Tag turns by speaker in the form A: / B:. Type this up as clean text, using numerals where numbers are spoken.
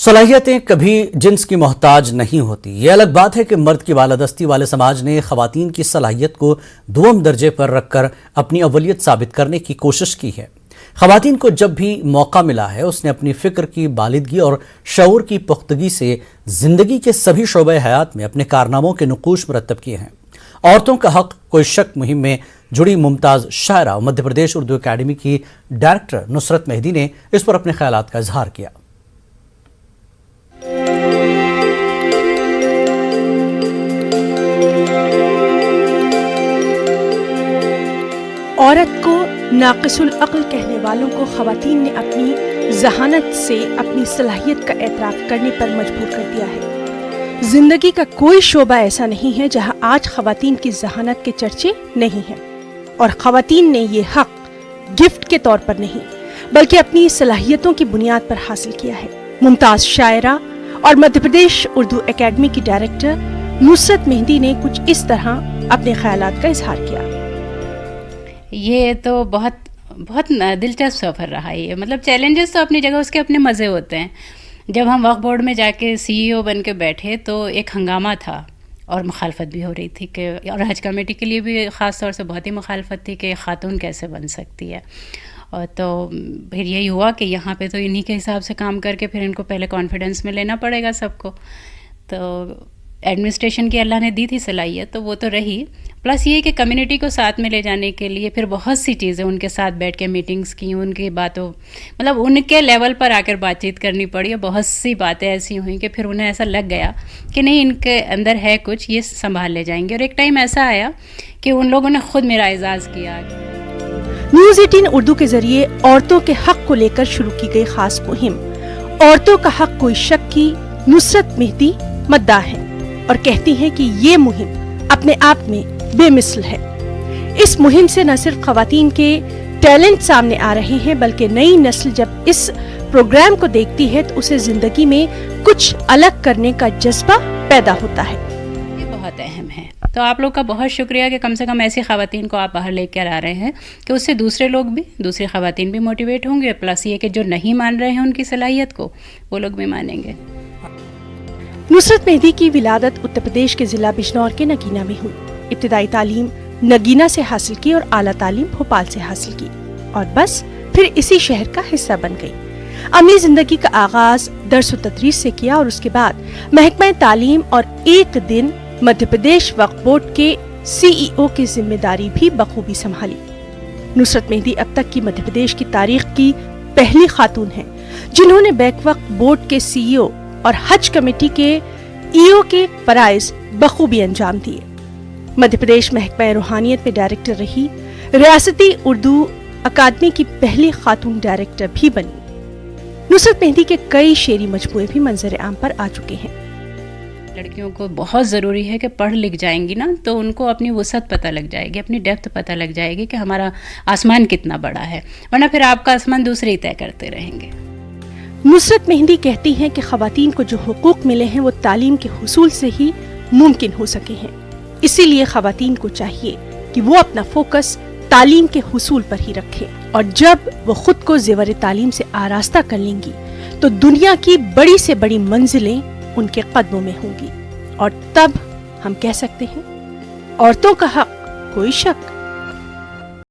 A: صلاحیتیں کبھی جنس کی محتاج نہیں ہوتی۔ یہ الگ بات ہے کہ مرد کی بالادستی والے سماج نے خواتین کی صلاحیت کو دوم درجے پر رکھ کر اپنی اولیت ثابت کرنے کی کوشش کی ہے۔ خواتین کو جب بھی موقع ملا ہے اس نے اپنی فکر کی بالغی اور شعور کی پختگی سے زندگی کے سبھی شعبۂ حیات میں اپنے کارناموں کے نقوش مرتب کیے ہیں۔ عورتوں کا حق کوئی شک مہم میں جڑی ممتاز شاعرہ مدھیہ پردیش اردو اکیڈمی کی ڈائریکٹر نصرت مہدی نے اس پر اپنے خیالات کا اظہار کیا۔
B: عورت کو ناقص العقل کہنے والوں کو خواتین نے اپنی ذہانت سے اپنی صلاحیت کا اعتراف کرنے پر مجبور کر دیا ہے۔ زندگی کا کوئی شعبہ ایسا نہیں ہے جہاں آج خواتین کی ذہانت کے چرچے نہیں ہیں، اور خواتین نے یہ حق گفٹ کے طور پر نہیں بلکہ اپنی صلاحیتوں کی بنیاد پر حاصل کیا ہے۔ ممتاز شاعرہ اور مدھیہ پردیش اردو اکیڈمی کی ڈائریکٹر نصرت مہدی نے کچھ اس طرح اپنے خیالات کا اظہار کیا۔
C: یہ تو بہت دلچسپ سفر رہا ہے۔ مطلب چیلنجز تو اپنی جگہ اس کے اپنے مزے ہوتے ہیں۔ جب ہم وقف بورڈ میں جا کے CEO بن کے بیٹھے تو ایک ہنگامہ تھا اور مخالفت بھی ہو رہی تھی کہ، اور حج کمیٹی کے لیے بھی خاص طور سے بہت ہی مخالفت تھی کہ خاتون کیسے بن سکتی ہے۔ اور تو پھر یہی ہوا کہ یہاں پہ تو انہی کے حساب سے کام کر کے پھر ان کو پہلے کانفیڈنس میں لینا پڑے گا سب کو۔ تو ایڈمنسٹریشن کی اللہ نے دی تھی صلاحیت تو وہ تو رہی، پلس یہ کہ کمیونٹی کو ساتھ میں لے جانے کے لیے پھر بہت سی چیزیں ان کے ساتھ بیٹھ کے میٹنگز کی، ان کی باتوں مطلب ان کے لیول پر آ کر بات چیت کرنی پڑی، اور بہت سی باتیں ایسی ہوئیں کہ پھر انہیں ایسا لگ گیا کہ نہیں ان کے اندر ہے کچھ، یہ سنبھال لے جائیں گے۔ اور ایک ٹائم ایسا آیا کہ ان لوگوں نے خود میرا اعزاز کیا۔
B: نیوز 18 اردو کے ذریعے عورتوں کے حق کو لے کر شروع کی گئی خاص مہم عورتوں کا حق کوئی شک کی نصرت مہدی مداح ہیں اور کہتی ہیں کہ یہ مہم اپنے آپ میں بے مثل ہے۔ اس مہم سے نہ صرف خواتین کے ٹیلنٹ سامنے آ رہے ہیں بلکہ نئی نسل جب اس پروگرام کو دیکھتی ہے تو اسے زندگی میں کچھ الگ کرنے کا جذبہ پیدا ہوتا ہے۔
C: یہ بہت اہم ہے، تو آپ لوگ کا بہت شکریہ کہ کم سے کم ایسی خواتین کو آپ باہر لے کر آ رہے ہیں کہ اس سے دوسرے لوگ بھی، دوسری خواتین بھی موٹیویٹ ہوں گے، پلس یہ کہ جو نہیں مان رہے ہیں ان کی صلاحیت کو وہ لوگ بھی مانیں گے۔
B: نصرت مہدی کی ولادت اتر پردیش کے ضلع بجنور کے نگینہ میں ہوئی۔ ابتدائی تعلیم نگینہ سے حاصل کی اور اعلیٰ تعلیم بھوپال سے حاصل کی، اور بس پھر اسی شہر کا حصہ بن گئی۔ عملی زندگی کا آغاز درس و تدریس سے کیا اور اس کے بعد محکمہ تعلیم اور ایک دن مدھیہ پردیش وقف بورڈ کے CEO کی ذمہ داری بھی بخوبی سنبھالی۔ نصرت مہدی اب تک کی مدھیہ پردیش کی تاریخ کی پہلی خاتون ہیں جنہوں نے بیک وقت بورڈ کے CEO اور حج کمیٹی کے EO کے فرائض بخوبی انجام دیے۔ مدھیہ پردیش محکمہ روحانیت میں ڈائریکٹر رہی، ریاستی اردو اکیڈمی کی پہلی خاتون ڈائریکٹر بھی بنی۔ نصرت مہدی کے کئی شعری مجموعے بھی منظر عام پر آ چکے ہیں۔
C: لڑکیوں کو بہت ضروری ہے کہ پڑھ لکھ جائیں گی نا تو ان کو اپنی وسعت پتہ لگ جائے گی، اپنی ڈیپتھ پتہ لگ جائے گی کہ ہمارا آسمان کتنا بڑا ہے، ورنہ پھر آپ کا آسمان دوسرے ہی طے کرتے رہیں گے۔
B: نصرت مہدی کہتی ہیں کہ خواتین کو جو حقوق ملے ہیں وہ تعلیم کے حصول سے ہی ممکن ہو سکے ہیں، اسی لیے خواتین کو چاہیے کہ وہ اپنا فوکس تعلیم کے حصول پر ہی رکھے، اور جب وہ خود کو زیور تعلیم سے آراستہ کر لیں گی تو دنیا کی بڑی سے بڑی منزلیں ان کے قدموں میں ہوں گی، اور تب ہم کہہ سکتے ہیں عورتوں کا حق کوئی شک